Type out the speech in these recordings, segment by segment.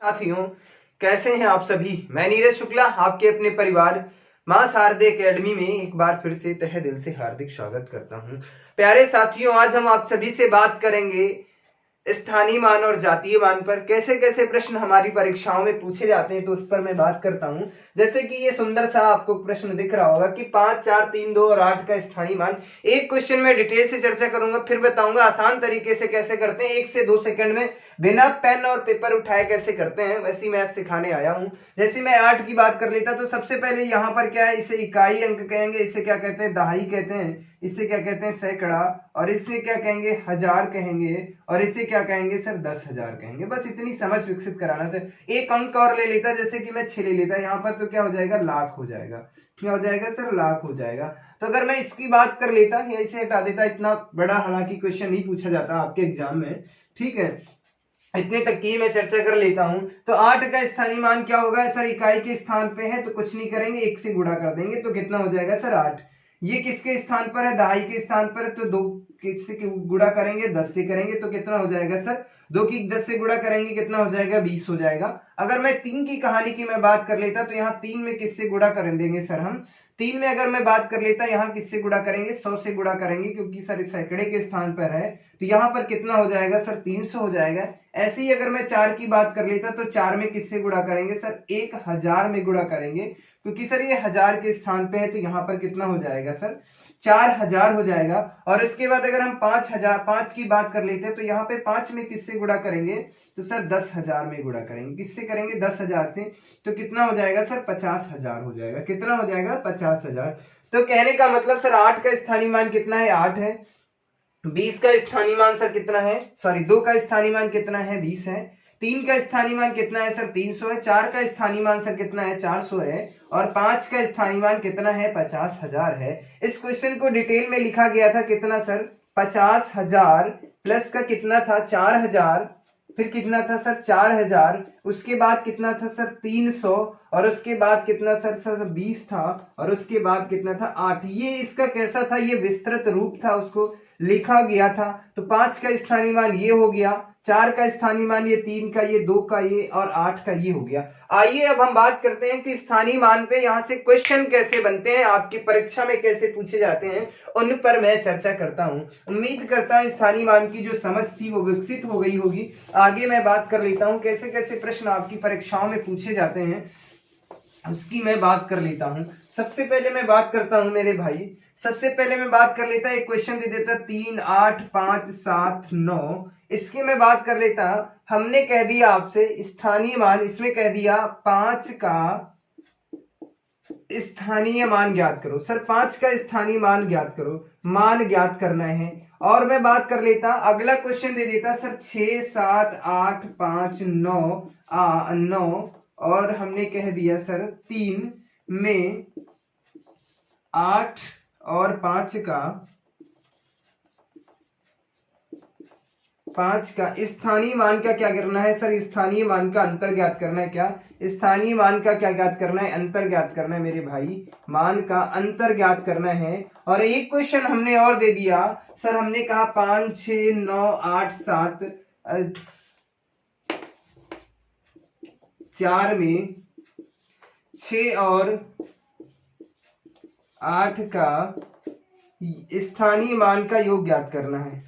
साथियों, कैसे हैं आप सभी। मैं नीरज शुक्ला आपके अपने परिवार मां शारदे एकेडमी में एक बार फिर से तहे दिल से हार्दिक स्वागत करता हूं। प्यारे साथियों, आज हम आप सभी से बात करेंगे स्थानीय मान और जातीय मान पर। कैसे कैसे प्रश्न हमारी परीक्षाओं में पूछे जाते हैं तो उस पर मैं बात करता हूं। जैसे कि ये सुंदर सा आपको प्रश्न दिख रहा होगा कि 5, 4, 3, 2 और 8 का स्थानीय मान। एक क्वेश्चन में डिटेल से चर्चा करूंगा, फिर बताऊंगा आसान तरीके से कैसे करते हैं। 1 से 2 सेकंड में बिना पेन और पेपर उठाए कैसे करते हैं वैसी मैथ सिखाने आया हूं। जैसे मैं 8 की बात कर लेता तो सबसे पहले यहाँ पर क्या है, इसे इकाई अंक कहेंगे, इसे क्या कहते हैं, दहाई कहते हैं, इसे क्या कहते हैं, सैकड़ा, और इसे क्या कहेंगे, हजार कहेंगे, और इसे क्या कहेंगे सर, 10,000 कहेंगे। बस इतनी समझ विकसित कराना था। एक अंक और ले लेता, जैसे कि मैं 6 ले लेता यहाँ पर, तो क्या हो जाएगा, लाख हो जाएगा। क्या हो जाएगा सर, लाख हो जाएगा। तो अगर मैं इसकी बात कर लेता या इसे हटा देता, इतना बड़ा हालांकि क्वेश्चन नहीं पूछा जाता आपके एग्जाम में, ठीक है, इतने तक की मैं चर्चा कर लेता हूं। तो 8 का स्थानीय मान क्या होगा सर, इकाई के स्थान पे है तो कुछ नहीं करेंगे, 1 से गुणा कर देंगे तो कितना हो जाएगा सर, 8। ये किसके स्थान पर है, दहाई के स्थान पर है, तो 2 किससे गुणा करेंगे, 10 से करेंगे तो कितना हो जाएगा सर, 2 की 10 से गुणा करेंगे कितना हो जाएगा, 20 हो जाएगा। अगर मैं 3 की कहानी की मैं बात कर लेता तो यहाँ 3 में किससे गुणा कर देंगे सर, हम 3 में अगर मैं बात कर लेता यहाँ किससे गुणा करेंगे, 100 से गुणा करेंगे, क्योंकि सर इस सैकड़े के स्थान पर है तो यहाँ पर कितना हो जाएगा सर, 300 हो जाएगा। ऐसे ही अगर मैं 4 की बात कर लेता तो 4 में किससे गुणा करेंगे सर, 1000 में गुणा करेंगे, क्योंकि सर ये 1000 के स्थान पे है तो यहाँ पर कितना हो जाएगा सर, 4000 हो जाएगा। और इसके बाद अगर हम 5 की बात कर लेते हैं तो यहाँ पे 5 में किससे गुणा करेंगे, तो सर 10,000 में गुणा करेंगे। किससे करेंगे, 10,000 से, तो कितना हो जाएगा सर, 50,000 हो जाएगा। कितना हो जाएगा, 50,000। तो कहने का मतलब सर 8 का स्थानीय मान कितना है, 8 है। 20 का स्थानीय मान सर कितना है, सॉरी 2 का स्थानीय मान कितना है, 20 है। 3 का स्थानीय मान कितना है सर, 300 है। 4 का स्थानीय मान सर कितना है, 400 है। और 5 का स्थानीय मान कितना है, 50,000 है। इस क्वेश्चन को डिटेल में लिखा गया था कितना सर, 50,000 प्लस का कितना था, 4,000, फिर कितना था सर, 4,000, उसके बाद कितना था सर, 300, और उसके बाद कितना सर 20 था, और उसके बाद कितना था, 8। ये इसका कैसा था, ये विस्तृत रूप था, उसको लिखा गया था। तो 5 का स्थानीय मान ये हो गया, 4 का स्थानीय मान ये, 3 का ये, 2 का ये, और 8 का ये हो गया। आइए अब हम बात करते हैं कि स्थानीय मान पे यहाँ से क्वेश्चन कैसे बनते हैं, आपकी परीक्षा में कैसे पूछे जाते हैं, उन पर मैं चर्चा करता हूं। उम्मीद करता हूं स्थानीय मान की जो समझ थी वो विकसित हो गई होगी। आगे मैं बात कर लेता हूं कैसे कैसे प्रश्न आपकी परीक्षाओं में पूछे जाते हैं, उसकी मैं बात कर लेता हूं। सबसे पहले मैं बात करता हूं मेरे भाई, सबसे पहले मैं बात कर लेता, एक क्वेश्चन दे देता 3, 8, 5, 7, 9। इसकी मैं बात कर लेता, हमने कह दिया आपसे स्थानीय मान, इसमें कह दिया 5 का स्थानीय मान ज्ञात करो। सर 5 का स्थानीय मान ज्ञात करो, मान ज्ञात करना है। और मैं बात कर लेता, अगला क्वेश्चन दे देता सर 6, 7, 8, 5, 9, और हमने कह दिया सर 3 में 8 और 5 का स्थानीय मान का क्या करना है सर, स्थानीय मान का अंतर ज्ञात करना है। क्या स्थानीय मान का क्या ज्ञात करना है, अंतर ज्ञात करना है मेरे भाई, मान का अंतर ज्ञात करना है। और एक क्वेश्चन हमने और दे दिया सर, हमने कहा 5, 6, 9, 8, 7, 4 में 6 और 8 का स्थानीय मान का योग ज्ञात करना है।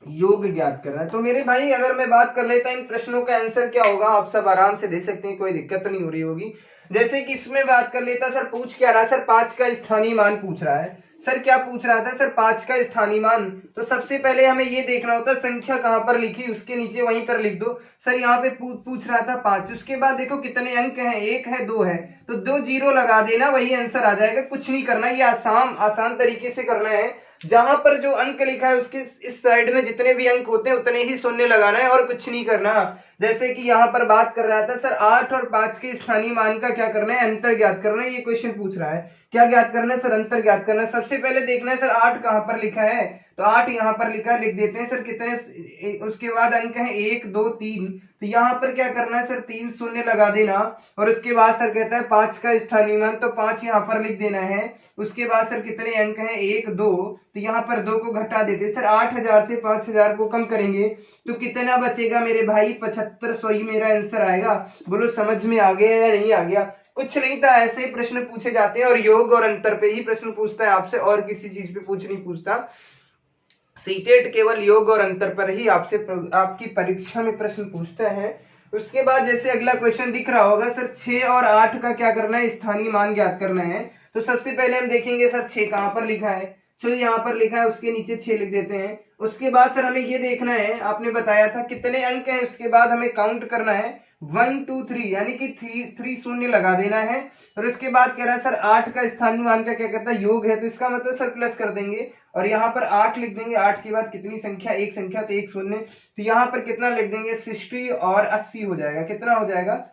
योग ज्ञात करना है। तो मेरे भाई अगर मैं बात कर लेता इन प्रश्नों का आंसर क्या होगा, आप सब आराम से दे सकते हैं, कोई दिक्कत नहीं हो रही होगी। जैसे कि इसमें बात कर लेता, सर पूछ क्या रहा है, सर 5 का स्थानीय मान पूछ रहा है। सर क्या पूछ रहा था सर, 5 का स्थानीय मान। तो सबसे पहले हमें ये देखना होता है संख्या कहां पर लिखी, उसके नीचे वहीं पर लिख दो। सर यहाँ पे पूछ रहा था 5, उसके बाद देखो कितने अंक हैं, 1 है, 2 है, तो 2 जीरो लगा देना, वही आंसर आ जाएगा। कुछ नहीं करना, ये आसान तरीके से करना है। जहां पर जो अंक लिखा है उसके इस साइड में जितने भी अंक होते हैं उतने ही शून्य लगाना है, और कुछ नहीं करना। जैसे कि यहाँ पर बात कर रहा था सर 8 और 5 के स्थानीय मान का क्या करना है, अंतर ज्ञात करना है। ये क्वेश्चन पूछ रहा है क्या ज्ञात करना है सर, अंतर ज्ञात करना है। सबसे पहले देखना है सर 8 कहां पर लिखा है, तो 8 यहाँ पर लिखा, लिख देते हैं सर कितने, उसके बाद अंक है 1 2 3, तो यहाँ पर क्या करना है सर 3 शून्य लगा देना, और उसके बाद सर कहता है 5 का स्थानीय मान, तो 5 यहाँ पर लिख देना है। उसके बाद सर कितने अंक हैं 1 2, तो यहाँ पर 2 को घटा देते सर, 8000 से 5000 को कम करेंगे तो कितना बचेगा मेरे भाई, 7500 ही मेरा आंसर आएगा। बोलो समझ में आ गया या नहीं आ गया? कुछ नहीं था, ऐसे ही प्रश्न पूछे जाते हैं और योग और अंतर पे ही प्रश्न पूछता है आपसे, और किसी चीज पे पूछ नहीं पूछता। सीटेट केवल योग और अंतर पर ही आपसे आपकी परीक्षा में प्रश्न पूछता है। उसके बाद जैसे अगला क्वेश्चन दिख रहा होगा सर, 6 और 8 का क्या करना है, स्थानीय मान ज्ञात करना है। तो सबसे पहले हम देखेंगे सर 6 कहां पर लिखा है, तो यहाँ पर लिखा है, उसके नीचे 6 लिख देते हैं। उसके बाद सर हमें ये देखना है, आपने बताया था कितने अंक हैं, उसके बाद हमें काउंट करना है 1 2 3, यानी कि 3 शून्य लगा देना है। और उसके बाद कह रहा है सर 8 का स्थानीय मान का क्या कहता है, योग है, तो इसका मतलब सर प्लस कर देंगे और यहाँ पर 8 लिख देंगे। 8 के बाद कितनी संख्या, एक संख्या, तो एक शून्य, तो यहाँ पर कितना लिख देंगे 60 और 80 हो जाएगा। कितना हो जाएगा,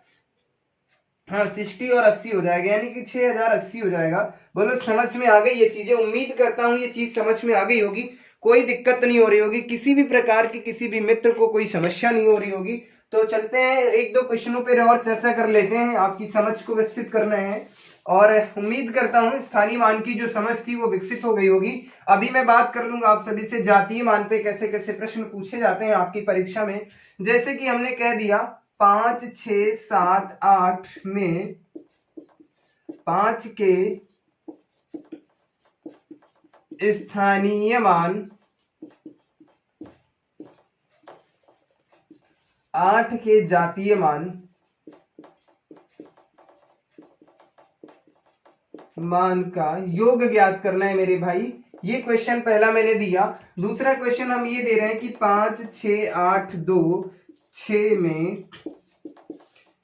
हाँ 60 और 80 हो जाएगा, यानी कि 6080 हो जाएगा। बोलो समझ में आ गई ये चीजें? उम्मीद करता हूँ ये चीज समझ में आ गई होगी, कोई दिक्कत नहीं हो रही होगी, किसी भी प्रकार की किसी भी मित्र को कोई समस्या नहीं हो रही होगी। तो चलते हैं एक दो क्वेश्चनों पर और चर्चा कर लेते हैं, आपकी समझ को विकसित करना है और उम्मीद करता हूं स्थानीय मान की जो समझ थी वो विकसित हो गई होगी। अभी मैं बात कर लूंगा आप सभी से जातीय मान पे कैसे कैसे प्रश्न पूछे जाते हैं आपकी परीक्षा में। जैसे कि हमने कह दिया 5 6 7 8 में 5 के स्थानीय मान, 8 के जातीय मान का योग ज्ञात करना है मेरे भाई। ये क्वेश्चन पहला मैंने दिया। दूसरा क्वेश्चन हम ये दे रहे हैं कि 5 6 8 2 6 में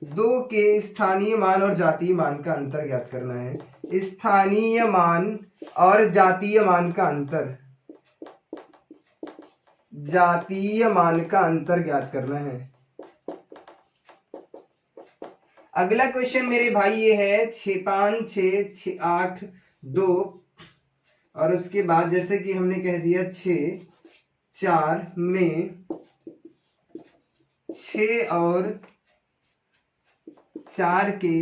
2 के स्थानीय मान और जातीय मान का अंतर ज्ञात करना है। स्थानीय मान और जातीय मान का अंतर, जातीय मान का अंतर ज्ञात करना है। अगला क्वेश्चन मेरे भाई ये है 5 6 8 2, और उसके बाद जैसे कि हमने कह दिया 6 4 में 6 और 4 के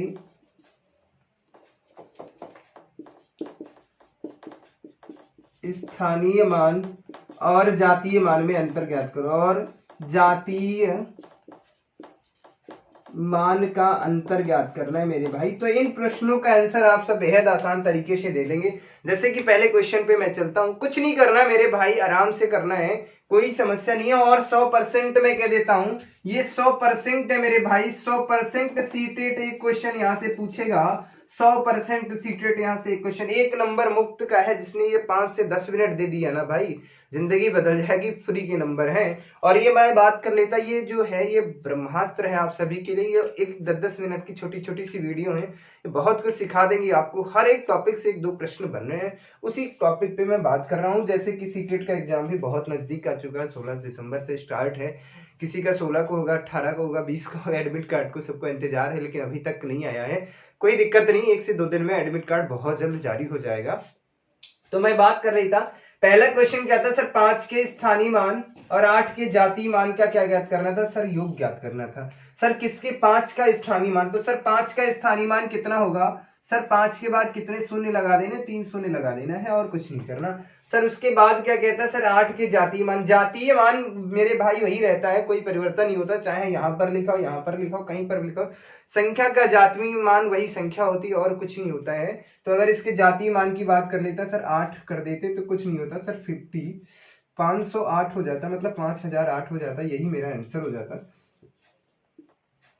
स्थानीय मान और जातीय मान में अंतर ज्ञात करो, और जातीय मान का अंतर ज्ञात करना है मेरे भाई। तो इन प्रश्नों का आंसर आप सब बेहद आसान तरीके से दे लेंगे। जैसे कि पहले क्वेश्चन पे मैं चलता हूं, कुछ नहीं करना मेरे भाई, आराम से करना है, कोई समस्या नहीं है। और 100% मैं कह देता हूं, ये 100% है मेरे भाई, 100% सीटेट एक क्वेश्चन यहां से पूछेगा, 100% सीटेट यहां से एक क्वेश्चन, एक नंबर मुफ्त का है। जिसने ये 5 से 10 मिनट दे दिया ना भाई, जिंदगी बदल जाएगी, फ्री के नंबर हैं। और ये मैं बात कर लेता, ये जो है ये ब्रह्मास्त्र है आप सभी के लिए। ये एक 10-10 मिनट की छोटी छोटी सी वीडियो है, ये बहुत कुछ सिखा देंगी आपको। हर एक टॉपिक से 1-2 प्रश्न बन रहे हैं, उसी टॉपिक पे मैं बात कर रहा हूँ। जैसे कि सीटेट का एग्जाम भी बहुत नजदीक आ चुका है, 16 दिसंबर से स्टार्ट है। किसी का 16 को होगा, 18 को होगा, 20 को होगा। एडमिट कार्ड को सबको इंतजार है, लेकिन अभी तक नहीं आया है। कोई दिक्कत नहीं, 1 से 2 दिन में एडमिट कार्ड बहुत जल्द जारी हो जाएगा। तो मैं बात कर रही था, पहला क्वेश्चन क्या था सर, 5 के स्थानीय मान और 8 के जातीय मान का क्या ज्ञात करना था सर, योग ज्ञात करना था। सर किसके 5 का स्थानीय मान, तो सर 5 का स्थानीय मान कितना होगा सर, 5 के बाद कितने शून्य लगा देने, 3 शून्य लगा देना है और कुछ नहीं करना। सर उसके बाद क्या कहता है सर, 8 के जातीय मान, जातीय मान मेरे भाई वही रहता है, कोई परिवर्तन नहीं होता, चाहे यहां पर लिखा हो, यहां पर लिखा हो, कहीं पर लिखा हो, संख्या का जातीय मान वही संख्या होती है और कुछ नहीं होता है। तो अगर इसके जातीय मान की बात कर लेता सर, 8 कर देते तो कुछ नहीं होता सर, 508 हो जाता, मतलब 5008 हो जाता, यही मेरा आंसर हो जाता।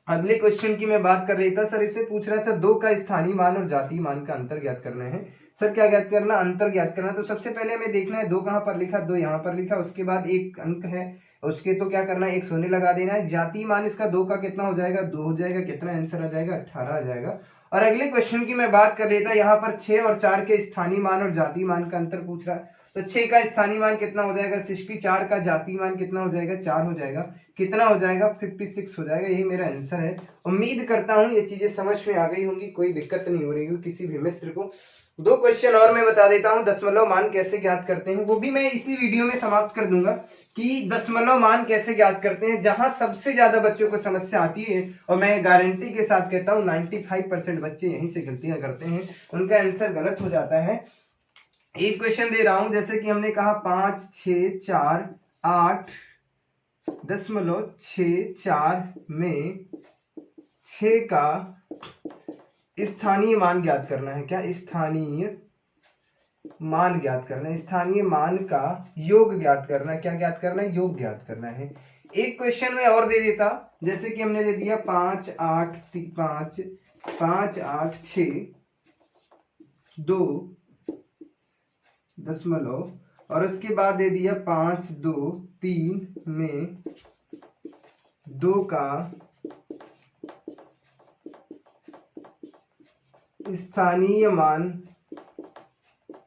अगले क्वेश्चन की मैं बात कर रही था सर, इसे पूछ रहा था 2 का स्थानीय मान और जातीय मान का अंतर ज्ञात करना है। सर क्या ज्ञात करना, अंतर ज्ञात करना। तो सबसे पहले हमें देखना है 2 कहां पर लिखा, 2 यहां पर लिखा, उसके बाद एक अंक है उसके, तो क्या करना है, एक शून्य लगा देना है। जातीय मान इसका 2 का कितना हो जाएगा, 2 हो जाएगा। कितना आंसर आ जाएगा, 18 आ जाएगा। और अगले क्वेश्चन की मैं बात कर लेता, यहाँ पर 6 और 4 के स्थानीय मान और जातीय मान का अंतर पूछ रहा है। तो 6 का स्थानीय मान कितना हो जाएगा 60, 4 का जातीय मान कितना हो जाएगा, 4 हो जाएगा। कितना हो जाएगा, 56 हो जाएगा। यही मेरा आंसर है। उम्मीद करता हूं ये चीजें समझ में आ गई होंगी, कोई दिक्कत नहीं हो रही होगी किसी भी मित्र को। दो क्वेश्चन और मैं बता देता हूं, दशमलव मान कैसे ज्ञात करते हैं, वो भी मैं इसी वीडियो में समाप्त कर दूंगा कि दशमलव मान कैसे ज्ञात करते हैं। जहां सबसे ज्यादा बच्चों को समस्या आती है, और मैं गारंटी के साथ कहता हूं 95% बच्चे यहीं से गलतियां करते हैं, उनका आंसर गलत हो जाता है। एक क्वेश्चन दे रहा हूं, जैसे कि हमने कहा 5, 6, 4, 8.64 में 6 का स्थानीय मान ज्ञात करना है। क्या? स्थानीय मान ज्ञात करना है, स्थानीय मान का योग ज्ञात करना है। क्या ज्ञात करना है? योग ज्ञात करना है। एक क्वेश्चन में और दे देता, जैसे कि हमने दे दिया 5, 8, 5, 5, 8, 6, 2 और उसके बाद दे दिया 5, 2, 3 में 2 का स्थानीय मान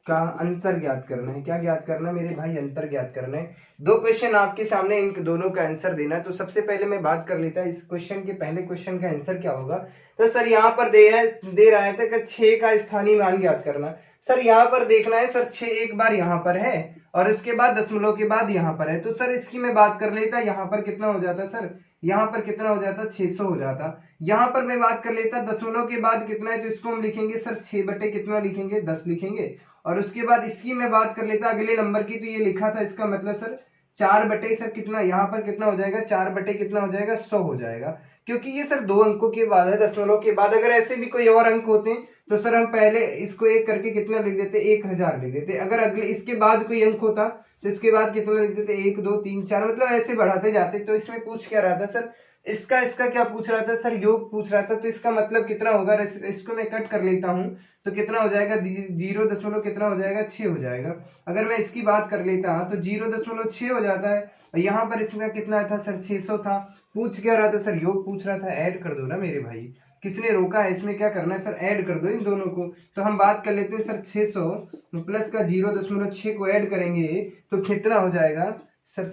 का अंतर ज्ञात करना है। क्या ज्ञात करना है मेरे भाई? अंतर ज्ञात करना है। दो क्वेश्चन आपके सामने, इन दोनों का आंसर देना है। तो सबसे पहले मैं बात कर लेता इस क्वेश्चन के, पहले क्वेश्चन का आंसर क्या होगा। तो सर यहाँ पर दे रहा है कि 6 का स्थानीय मान ज्ञात करना। सर यहाँ पर देखना है सर, 6 एक बार यहाँ पर है और उसके बाद दशमलव के बाद यहाँ पर है। तो सर इसकी मैं बात कर लेता, यहाँ पर कितना हो जाता सर? यहाँ पर कितना हो जाता? 600 हो जाता। यहाँ पर मैं बात कर लेता दशमलव के बाद कितना है, तो इसको हम लिखेंगे सर 6 बटे कितना लिखेंगे? 10 लिखेंगे। और उसके बाद इसकी मैं बात कर लेता अगले नंबर की, तो ये लिखा था, इसका मतलब सर 4 बटे सर कितना, यहाँ पर कितना हो जाएगा? 4 बटे कितना हो जाएगा? 100 हो जाएगा, क्योंकि ये सर 2 अंकों के बाद है, दशमलव के बाद। अगर ऐसे भी कोई और अंक होते तो सर हम पहले इसको एक करके कितना लिख देते? 1000 लिख देते। अगर अगले इसके बाद कोई अंक होता तो इसके बाद कितना लिख देते? 1, 2, 3, 4, मतलब ऐसे बढ़ाते जाते। तो इसमें पूछ क्या रहा था सर? इसका क्या पूछ रहा था सर? योग पूछ रहा था। तो इसका मतलब कितना होगा? इसको मैं कट कर लेता हूं, तो कितना हो जाएगा? 0 कितना हो जाएगा? 6 हो जाएगा। अगर मैं इसकी बात कर लेता तो 0.6 हो जाता है। और यहाँ पर इसमें कितना था सर? 600 था। पूछ क्या रहा था सर? योग पूछ रहा था। ऐड कर दो ना मेरे भाई, किसने रोका है? इसमें क्या करना है सर? ऐड कर दो इन दोनों को। तो हम बात कर लेते हैं सर, 600 प्लस का 0.6 को ऐड करेंगे तो कितना हो जाएगा सर?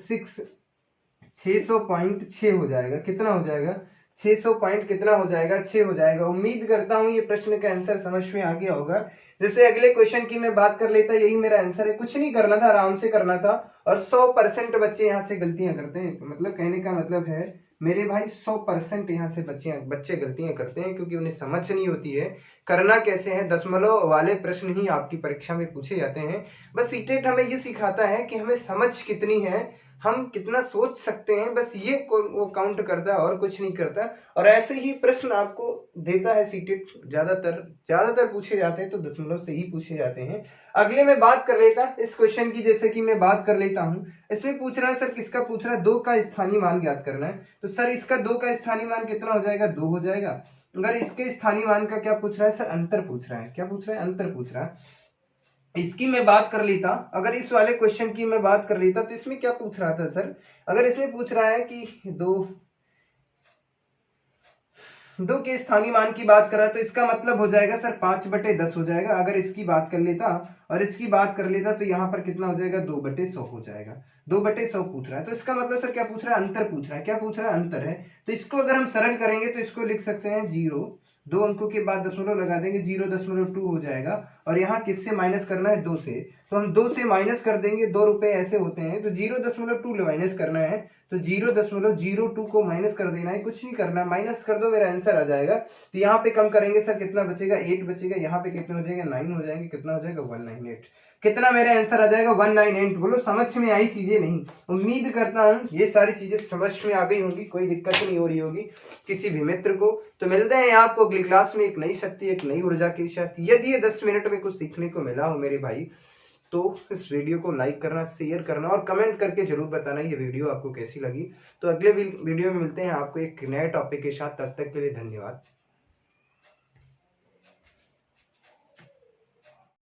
600.6 हो जाएगा। कितना हो जाएगा? 600 पॉइंट कितना हो जाएगा? 6 हो जाएगा। उम्मीद करता हूं ये प्रश्न का आंसर समझ में आ गया होगा। जैसे अगले क्वेश्चन की मैं बात कर लेता, यही मेरा आंसर है। कुछ नहीं करना था, आराम से करना था। और 100% बच्चे यहाँ से गलतियां करते हैं। मतलब कहने का मतलब है मेरे भाई 100% यहाँ से बच्चे गलतियां करते हैं, क्योंकि उन्हें समझ नहीं होती है करना कैसे है। दशमलव वाले प्रश्न ही आपकी परीक्षा में पूछे जाते हैं। बस सीटेट हमें ये सिखाता है कि हमें समझ कितनी है, हम कितना सोच सकते हैं, बस ये वो काउंट करता है और कुछ नहीं करता। और ऐसे ही प्रश्न आपको देता है सीटेट। ज्यादातर पूछे जाते हैं तो दशमलव से ही पूछे जाते हैं। अगले में बात कर लेता इस क्वेश्चन की, जैसे कि मैं बात कर लेता हूं। इसमें पूछ रहा है सर, किसका पूछ रहा है? 2 का स्थानीय मान ज्ञात करना है। तो सर इसका 2 का स्थानीय मान कितना हो जाएगा? 2 हो जाएगा। अगर इसके स्थानीय मान का क्या पूछ रहा है सर? अंतर पूछ रहा है। क्या पूछ रहा है? अंतर पूछ रहा है। इसकी मैं बात कर लेता, अगर इस वाले क्वेश्चन की मैं बात कर लेता, तो इसमें क्या पूछ रहा था सर? अगर इसमें पूछ रहा है कि दो के स्थानीय मान की बात कर रहा है, तो इसका मतलब हो जाएगा सर 5/10 हो जाएगा। अगर इसकी बात कर लेता और इसकी बात कर लेता, तो यहाँ पर कितना हो जाएगा? 2/100 हो जाएगा। 2/100 पूछ रहा है, तो इसका मतलब सर क्या पूछ रहा है? अंतर पूछ रहा है। क्या पूछ रहा है? अंतर है। तो इसको अगर हम सरल करेंगे तो इसको लिख सकते हैं 0, 2 अंकों के बाद दशमलव लगा देंगे, 0.2 हो जाएगा। और यहाँ किससे माइनस करना है? 2 से। तो हम 2 से माइनस कर देंगे, 2 रुपए ऐसे होते हैं, तो 0.2 माइनस करना है। तो 0.02 को माइनस कर देना है, कुछ नहीं करना, माइनस कर दो, मेरा आंसर आ जाएगा। तो यहाँ पे कम करेंगे सर, कितना बचेगा? 8 बचेगा। यहाँ पे कितना हो जाएगा? 9 हो जाएंगे। कितना हो जाएगा? 198। कितना मेरा आंसर आ जाएगा? 198। बोलो समझ में आई चीजें? नहीं, उम्मीद करता हूँ ये सारी चीजें समझ में आ गई होंगी, कोई दिक्कत नहीं हो रही होगी किसी भी मित्र को। तो मिलते हैं आपको अगली क्लास में एक नई शक्ति, एक नई ऊर्जा के साथ। यदि ये 10 मिनट में कुछ सीखने को मिला हो मेरे भाई, तो इस वीडियो को लाइक करना, शेयर करना और कमेंट करके जरूर बताना ये वीडियो आपको कैसी लगी। तो अगले वीडियो में मिलते हैं आपको एक नए टॉपिक के साथ। तब तक के लिए धन्यवाद।